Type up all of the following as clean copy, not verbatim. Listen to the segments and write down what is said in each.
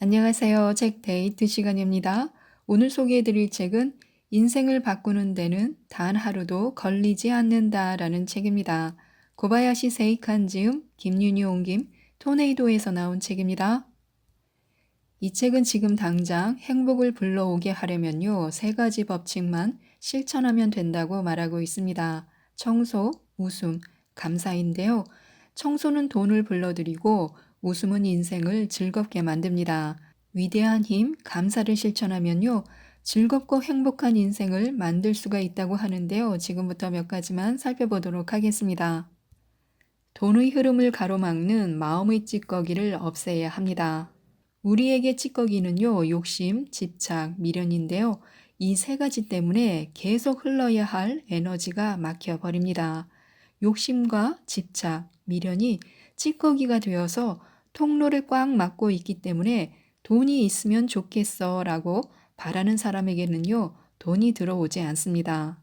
안녕하세요. 책 데이트 시간입니다. 오늘 소개해드릴 책은 인생을 바꾸는 데는 단 하루도 걸리지 않는다라는 책입니다. 고바야시 세이칸 지음, 김윤희 옮김, 토네이도에서 나온 책입니다. 이 책은 지금 당장 행복을 불러오게 하려면요, 세 가지 법칙만 실천하면 된다고 말하고 있습니다. 청소, 웃음, 감사인데요. 청소는 돈을 불러들이고 웃음은 인생을 즐겁게 만듭니다. 위대한 힘, 감사를 실천하면요, 즐겁고 행복한 인생을 만들 수가 있다고 하는데요. 지금부터 몇 가지만 살펴보도록 하겠습니다. 돈의 흐름을 가로막는 마음의 찌꺼기를 없애야 합니다. 우리에게 찌꺼기는요, 욕심, 집착, 미련인데요. 이 세 가지 때문에 계속 흘러야 할 에너지가 막혀버립니다. 욕심과 집착, 미련이 찌꺼기가 되어서 통로를 꽉 막고 있기 때문에 돈이 있으면 좋겠어 라고 바라는 사람에게는요, 돈이 들어오지 않습니다.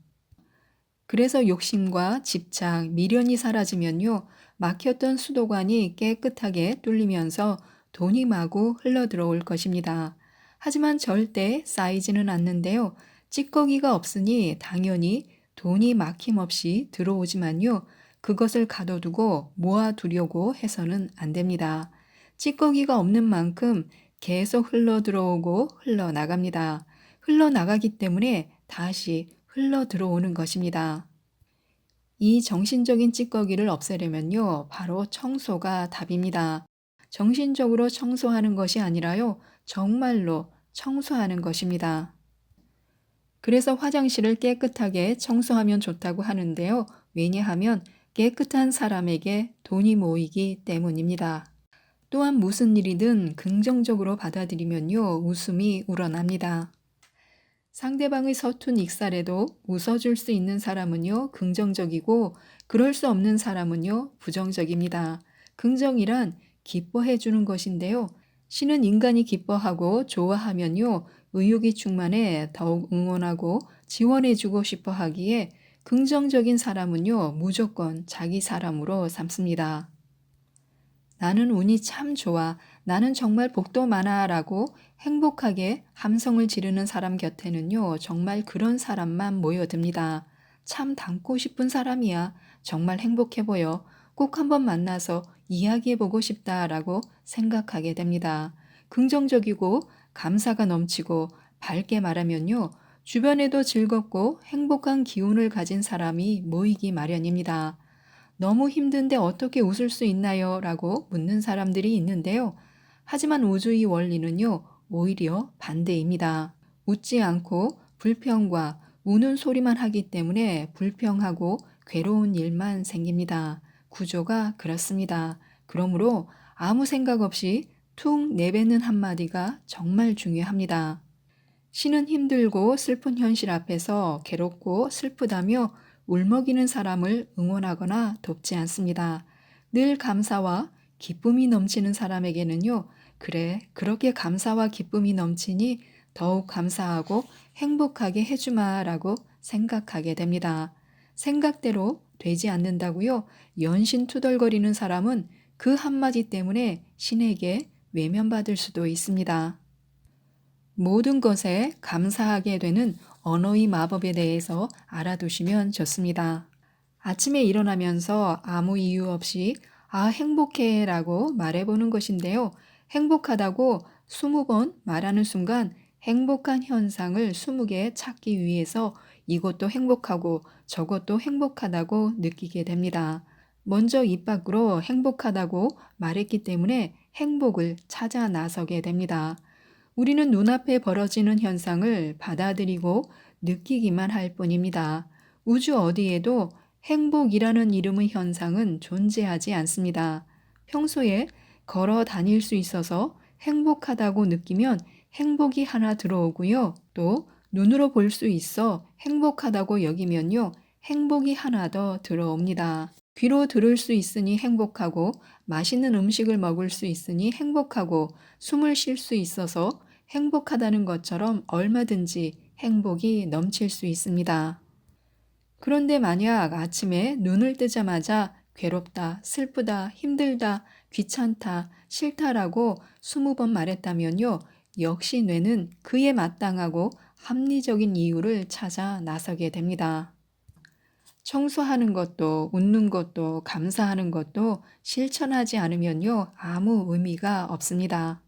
그래서 욕심과 집착, 미련이 사라지면요, 막혔던 수도관이 깨끗하게 뚫리면서 돈이 마구 흘러들어올 것입니다. 하지만 절대 쌓이지는 않는데요. 찌꺼기가 없으니 당연히 돈이 막힘없이 들어오지만요, 그것을 가둬두고 모아두려고 해서는 안 됩니다. 찌꺼기가 없는 만큼 계속 흘러들어오고 흘러나갑니다. 흘러나가기 때문에 다시 흘러 들어오는 것입니다. 이 정신적인 찌꺼기를 없애려면요, 바로 청소가 답입니다. 정신적으로 청소하는 것이 아니라요, 정말로 청소하는 것입니다. 그래서 화장실을 깨끗하게 청소하면 좋다고 하는데요. 왜냐하면 깨끗한 사람에게 돈이 모이기 때문입니다. 또한 무슨 일이든 긍정적으로 받아들이면요, 웃음이 우러납니다. 상대방의 서툰 익살에도 웃어줄 수 있는 사람은요, 긍정적이고, 그럴 수 없는 사람은요, 부정적입니다. 긍정이란 기뻐해 주는 것인데요. 신은 인간이 기뻐하고 좋아하면요, 의욕이 충만해 더욱 응원하고 지원해 주고 싶어 하기에 긍정적인 사람은요, 무조건 자기 사람으로 삼습니다. 나는 운이 참 좋아. 나는 정말 복도 많아. 라고 행복하게 함성을 지르는 사람 곁에는요, 정말 그런 사람만 모여듭니다. 참 닮고 싶은 사람이야. 정말 행복해 보여. 꼭 한번 만나서 이야기해보고 싶다라고 생각하게 됩니다. 긍정적이고 감사가 넘치고 밝게 말하면요, 주변에도 즐겁고 행복한 기운을 가진 사람이 모이기 마련입니다. 너무 힘든데 어떻게 웃을 수 있나요? 라고 묻는 사람들이 있는데요. 하지만 우주의 원리는요, 오히려 반대입니다. 웃지 않고 불평과 우는 소리만 하기 때문에 불평하고 괴로운 일만 생깁니다. 구조가 그렇습니다. 그러므로 아무 생각 없이 툭 내뱉는 한마디가 정말 중요합니다. 신은 힘들고 슬픈 현실 앞에서 괴롭고 슬프다며 울먹이는 사람을 응원하거나 돕지 않습니다. 늘 감사와 기쁨이 넘치는 사람에게는요, 그래, 그렇게 감사와 기쁨이 넘치니 더욱 감사하고 행복하게 해주마 라고 생각하게 됩니다. 생각대로 되지 않는다고요? 연신 투덜거리는 사람은 그 한마디 때문에 신에게 외면받을 수도 있습니다. 모든 것에 감사하게 되는 언어의 마법에 대해서 알아두시면 좋습니다. 아침에 일어나면서 아무 이유 없이 행복해 라고 말해보는 것인데요. 행복하다고 20번 말하는 순간 행복한 현상을 20개 찾기 위해서 이것도 행복하고 저것도 행복하다고 느끼게 됩니다. 먼저 입 밖으로 행복하다고 말했기 때문에 행복을 찾아 나서게 됩니다. 우리는 눈앞에 벌어지는 현상을 받아들이고 느끼기만 할 뿐입니다. 우주 어디에도 행복이라는 이름의 현상은 존재하지 않습니다. 평소에 걸어 다닐 수 있어서 행복하다고 느끼면 행복이 하나 들어오고요. 또 눈으로 볼 수 있어 행복하다고 여기면요, 행복이 하나 더 들어옵니다. 귀로 들을 수 있으니 행복하고, 맛있는 음식을 먹을 수 있으니 행복하고, 숨을 쉴 수 있어서 행복하다는 것처럼 얼마든지 행복이 넘칠 수 있습니다. 그런데 만약 아침에 눈을 뜨자마자 괴롭다, 슬프다, 힘들다, 귀찮다, 싫다라고 20번 말했다면요. 역시 뇌는 그에 마땅하고 합리적인 이유를 찾아 나서게 됩니다. 청소하는 것도 웃는 것도 감사하는 것도 실천하지 않으면요. 아무 의미가 없습니다.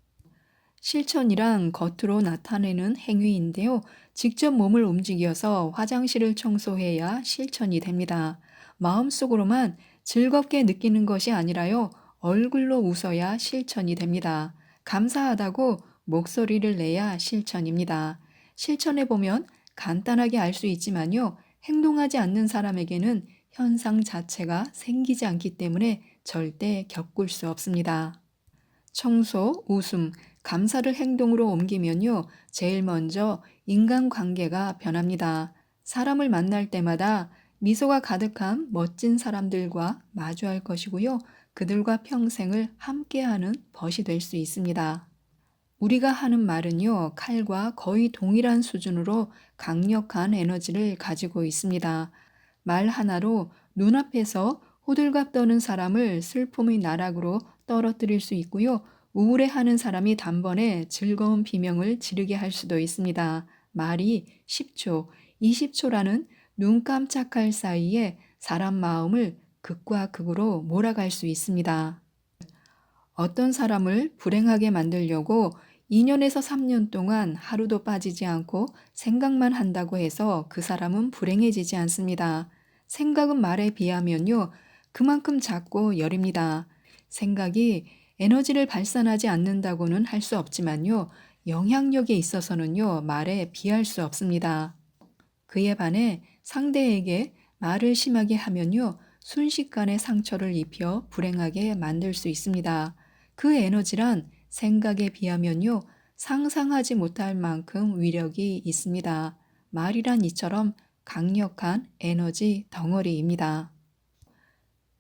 실천이란 겉으로 나타내는 행위인데요. 직접 몸을 움직여서 화장실을 청소해야 실천이 됩니다. 마음속으로만 즐겁게 느끼는 것이 아니라요. 얼굴로 웃어야 실천이 됩니다. 감사하다고 목소리를 내야 실천입니다. 실천해 보면 간단하게 알 수 있지만요. 행동하지 않는 사람에게는 현상 자체가 생기지 않기 때문에 절대 겪을 수 없습니다. 청소, 웃음, 감사를 행동으로 옮기면요, 제일 먼저 인간관계가 변합니다. 사람을 만날 때마다 미소가 가득한 멋진 사람들과 마주할 것이고요, 그들과 평생을 함께하는 벗이 될 수 있습니다. 우리가 하는 말은요, 칼과 거의 동일한 수준으로 강력한 에너지를 가지고 있습니다. 말 하나로 눈앞에서 호들갑 떠는 사람을 슬픔의 나락으로 떨어뜨릴 수 있고요. 우울해하는 사람이 단번에 즐거운 비명을 지르게 할 수도 있습니다. 말이 10초, 20초라는 눈 깜짝할 사이에 사람 마음을 극과 극으로 몰아갈 수 있습니다. 어떤 사람을 불행하게 만들려고 2년에서 3년 동안 하루도 빠지지 않고 생각만 한다고 해서 그 사람은 불행해지지 않습니다. 생각은 말에 비하면요, 그만큼 작고 여립니다. 생각이 에너지를 발산하지 않는다고는 할 수 없지만요, 영향력에 있어서는요, 말에 비할 수 없습니다. 그에 반해 상대에게 말을 심하게 하면요, 순식간에 상처를 입혀 불행하게 만들 수 있습니다. 그 에너지란 생각에 비하면요, 상상하지 못할 만큼 위력이 있습니다. 말이란 이처럼 강력한 에너지 덩어리입니다.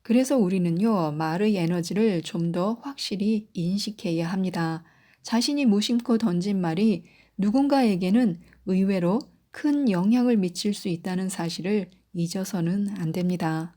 그래서 우리는요, 말의 에너지를 좀 더 확실히 인식해야 합니다. 자신이 무심코 던진 말이 누군가에게는 의외로 큰 영향을 미칠 수 있다는 사실을 잊어서는 안 됩니다.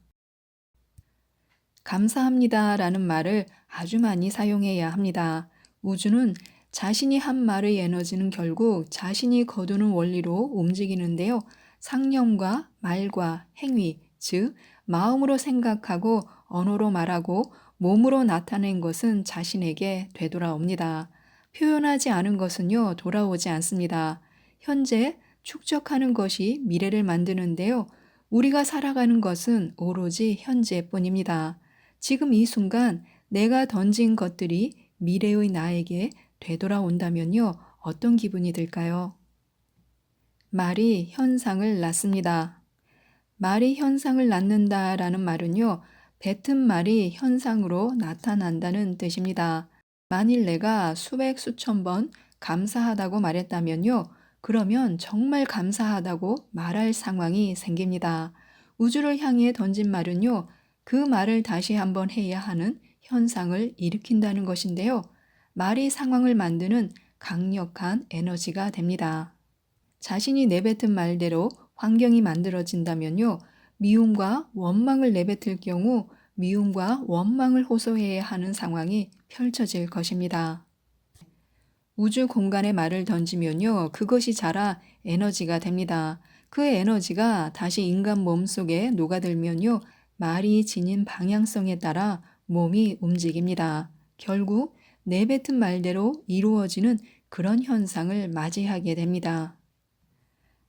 감사합니다 라는 말을 아주 많이 사용해야 합니다. 우주는 자신이 한 말의 에너지는 결국 자신이 거두는 원리로 움직이는데요. 상념과 말과 행위, 즉 마음으로 생각하고 언어로 말하고 몸으로 나타낸 것은 자신에게 되돌아옵니다. 표현하지 않은 것은요, 돌아오지 않습니다. 현재 축적하는 것이 미래를 만드는데요. 우리가 살아가는 것은 오로지 현재뿐입니다. 지금 이 순간 내가 던진 것들이 미래의 나에게 되돌아온다면요, 어떤 기분이 들까요? 말이 현상을 낳습니다. 말이 현상을 낳는다라는 말은요, 뱉은 말이 현상으로 나타난다는 뜻입니다. 만일 내가 수백 수천 번 감사하다고 말했다면요, 그러면 정말 감사하다고 말할 상황이 생깁니다. 우주를 향해 던진 말은요, 그 말을 다시 한번 해야 하는 현상을 일으킨다는 것인데요. 말이 상황을 만드는 강력한 에너지가 됩니다. 자신이 내뱉은 말대로 환경이 만들어진다면요. 미움과 원망을 내뱉을 경우 미움과 원망을 호소해야 하는 상황이 펼쳐질 것입니다. 우주 공간에 말을 던지면요. 그것이 자라 에너지가 됩니다. 그 에너지가 다시 인간 몸 속에 녹아들면요. 말이 지닌 방향성에 따라 몸이 움직입니다. 결국 내뱉은 말대로 이루어지는 그런 현상을 맞이하게 됩니다.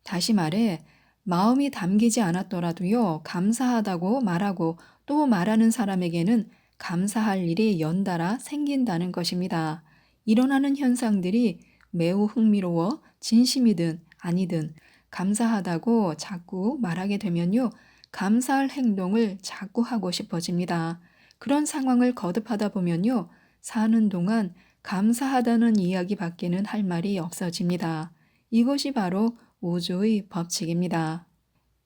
다시 말해, 마음이 담기지 않았더라도요, 감사하다고 말하고 또 말하는 사람에게는 감사할 일이 연달아 생긴다는 것입니다. 일어나는 현상들이 매우 흥미로워 진심이든 아니든 감사하다고 자꾸 말하게 되면요, 감사할 행동을 자꾸 하고 싶어집니다. 그런 상황을 거듭하다 보면요, 사는 동안 감사하다는 이야기 밖에는 할 말이 없어집니다. 이것이 바로 우주의 법칙입니다.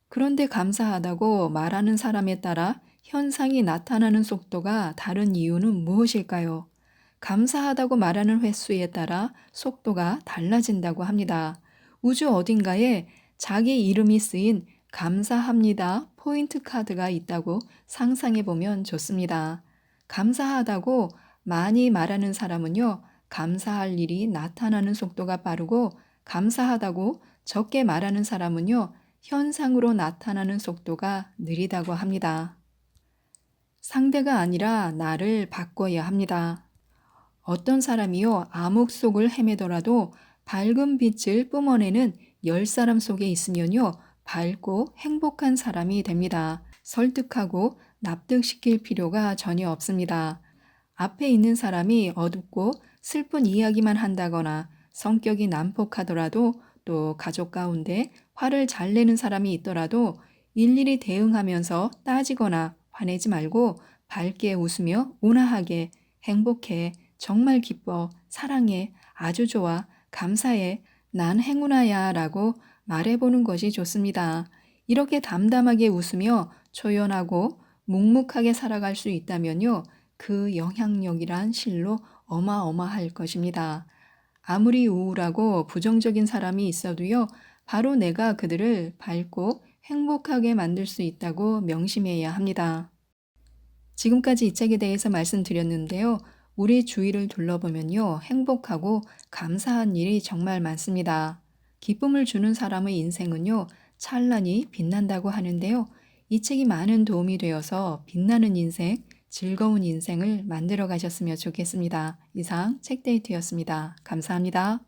그런데 감사하다고 말하는 사람에 따라 현상이 나타나는 속도가 다른 이유는 무엇일까요? 감사하다고 말하는 횟수에 따라 속도가 달라진다고 합니다. 우주 어딘가에 자기 이름이 쓰인 감사합니다 포인트 카드가 있다고 상상해 보면 좋습니다. 감사하다고 많이 말하는 사람은요, 감사할 일이 나타나는 속도가 빠르고, 감사하다고 적게 말하는 사람은요, 현상으로 나타나는 속도가 느리다고 합니다. 상대가 아니라 나를 바꿔야 합니다. 어떤 사람이요, 암흑 속을 헤매더라도 밝은 빛을 뿜어내는 10사람 속에 있으면요, 밝고 행복한 사람이 됩니다. 설득하고 납득시킬 필요가 전혀 없습니다. 앞에 있는 사람이 어둡고 슬픈 이야기만 한다거나 성격이 난폭하더라도, 또 가족 가운데 화를 잘 내는 사람이 있더라도 일일이 대응하면서 따지거나 화내지 말고 밝게 웃으며 온화하게 행복해, 정말 기뻐, 사랑해, 아주 좋아, 감사해, 난 행운아야 라고 말해보는 것이 좋습니다. 이렇게 담담하게 웃으며 초연하고 묵묵하게 살아갈 수 있다면요, 그 영향력이란 실로 어마어마할 것입니다. 아무리 우울하고 부정적인 사람이 있어도요, 바로 내가 그들을 밝고 행복하게 만들 수 있다고 명심해야 합니다. 지금까지 이 책에 대해서 말씀드렸는데요. 우리 주위를 둘러보면요, 행복하고 감사한 일이 정말 많습니다. 기쁨을 주는 사람의 인생은요, 찬란히 빛난다고 하는데요. 이 책이 많은 도움이 되어서 빛나는 인생, 즐거운 인생을 만들어 가셨으면 좋겠습니다. 이상 책데이트였습니다. 감사합니다.